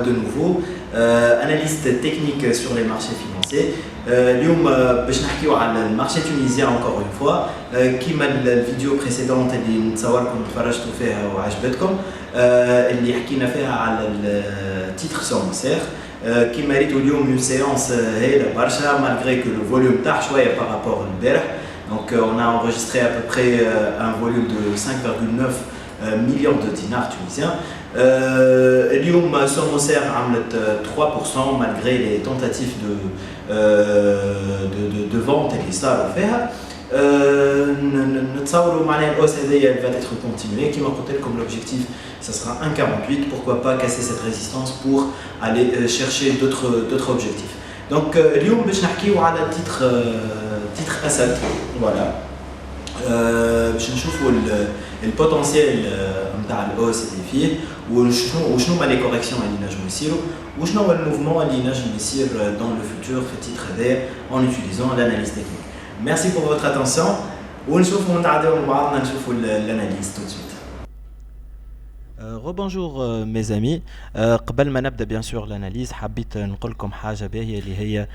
de nouveau, analyste technique sur les marchés financiers. اليوم باش نحكيو على المارشي tunisien encore une fois. كيما الفيديو بريسيدونت اللي نتصوركم تفرجتوا فيها وعجبتكم، اللي حكينا فيها على التيتر سومسير. كيما ريتوا اليوم اون سيونس هايله برشا malgré que le volume تاع شويه par rapport للبارح. Donc on a enregistré à peu près un volume de 5,9 millions de dinars tunisiens. اليوم سوموسير عملت 3% malgré les tentatives de vente اللي صاروا فيها. نتصوروا معناها الهوس هذيا elle va être continuée. كما قلت لكم l'objectif ça sera 1,48. Pourquoi pas casser cette résistance pour aller chercher d'autres objectifs. Donc اليوم باش نحكيو على titre أسد. voilà. باش نشوفوا البوتنسيال نتاع الهوس اللي فيه وشنو هما لي كوريكسيون اللي نجموا يصيروا وشنو هو الموفمون اللي نجم يصير dans le futur في التيتر هذا en utilisant l'analyse technique. Merci pour votre attention ونشوفوا نتعداو مع بعضنا نشوفوا l'analyse tout de suite. Rebonjour mes amis. قبل ما نبدا bien sûr l'analyse حبيت نقول لكم حاجه باهيه اللي هي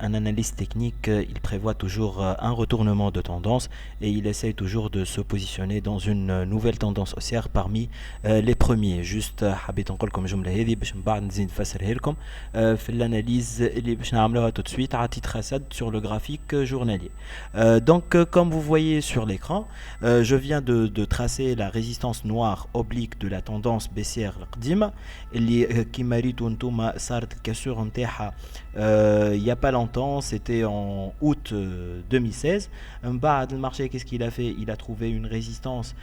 un analyste technique il prévoit toujours un retournement de tendance et il essaye toujours de se positionner dans une nouvelle tendance haussière parmi les premiers. juste حبيت نقول لكم الجمله هذه باش من بعد نزيد نفسرها لكم في الاناليز اللي باش نعملوها tout de suite à titre asad sur le graphique journalier. Donc comme vous voyez sur l'écran, je viens de tracer la résistance noire oblique de la tendance baissière القديمة اللي كيما ريتو نتوما صارت الكسور نتاعها il y a pas longtemps, c'était en août 2016. من بعد المارché qu'est-ce qu'il a fait? Il a trouvé une résistance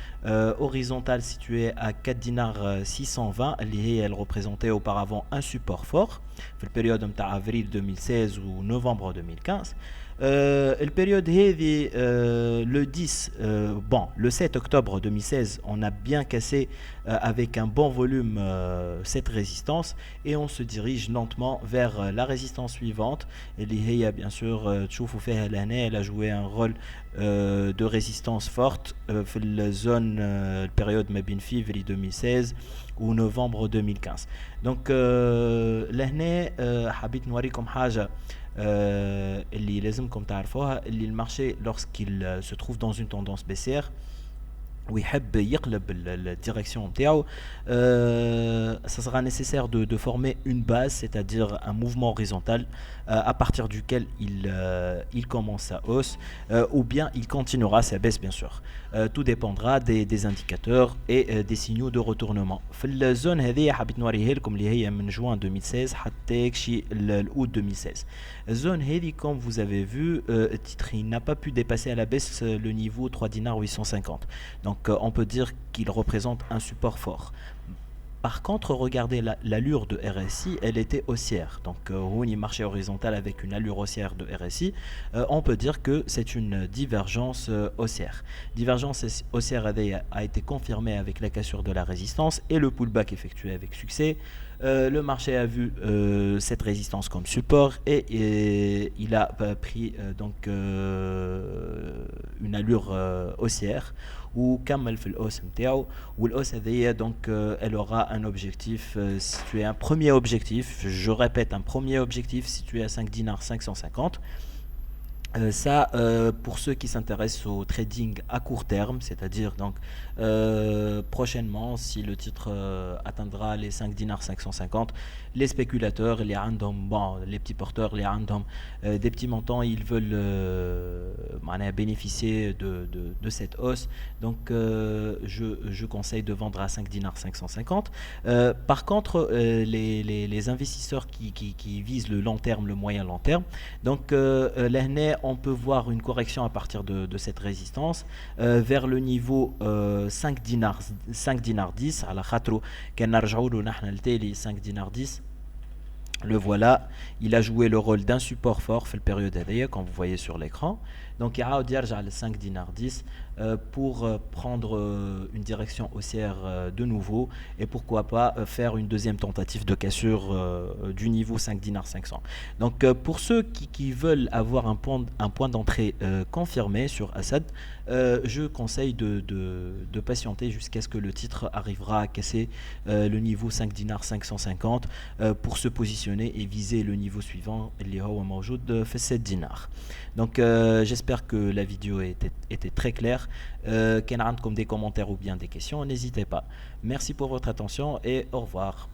horizontale située à 4 dinars 620 اللي هي elle représentait auparavant un support fort في البريود نتاع avril 2016 ou novembre 2015. البريود هذه le 10 le 7 octobre 2016 on a bien cassé avec un bon volume cette résistance et on se dirige lentement vers la résistance suivante اللي هي bien sûr تشوفوا فيها لهنا elle a joué un rôle de résistance forte في الزون البريود ما بين février 2016 ou novembre 2015. donc لهنا حبيت نوريكم حاجه اللي لازمكم تعرفوها اللي المارشي lorsqu'il se trouve dans une tendance baissière ويحب يقلب الديريكسيون نتاعو ça sera nécessaire de former une base, c'est-à-dire un mouvement horizontal à partir duquel il commence sa hausse ou bien il continuera sa baisse bien sûr. Tout dépendra des indicateurs et des signaux de retournement. في الزون هذه حبيت نوريها لكم اللي هي من juin 2016 حتى شي août 2016. Zone هذه comme vous avez vu titre il n'a pas pu dépasser à la baisse le niveau 3 dinars 850. Donc on peut dire qu'il représente un support fort. Par contre, regardez l'allure de RSI, elle était haussière. Donc, on y marchait horizontal avec une allure haussière de RSI. On peut dire que c'est une divergence haussière. Divergence haussière a été confirmée avec la cassure de la résistance et le pullback effectué avec succès. Le marché a vu cette résistance comme support et il a pris donc une allure haussière وكمل في الأوس نتاعو والأوس هذيا donc elle aura un objectif situé, un premier objectif, je répète, un premier objectif situé à 5 dinars 550. Ça pour ceux qui s'intéressent au trading à court terme, c'est-à-dire donc prochainement si le titre atteindra les 5 dinars 550, les spéculateurs, les petits porteurs, des petits montants, ils veulent bénéficier de cette hausse. Donc je conseille de vendre à 5 dinars 550. Par contre les investisseurs qui visent le long terme, le moyen long terme, donc l'année on peut voir une correction à partir de cette résistance vers le niveau 5 dinars 10 على خاطرو كان نرجعوا له نحن لتالي 5 dinars 10 Le voilà, il a joué le rôle d'un support fort fait le période ADIA, comme vous voyez sur l'écran. Donc il a dire le 5 dinars 10 pour prendre une direction haussière de nouveau et pourquoi pas faire une deuxième tentative de cassure du niveau 5 dinars 500. Donc pour ceux qui veulent avoir un point d'entrée confirmé sur Assad, je conseille de patienter jusqu'à ce que le titre arrivera à casser le niveau 5 dinars 550 pour se positionner et viser le niveau suivant, اللي هو موجود في 7 dinars. Donc j'espère que la vidéo était très claire. كان عندكم des commentaires ou bien des questions, n'hésitez pas. Merci pour votre attention et au revoir.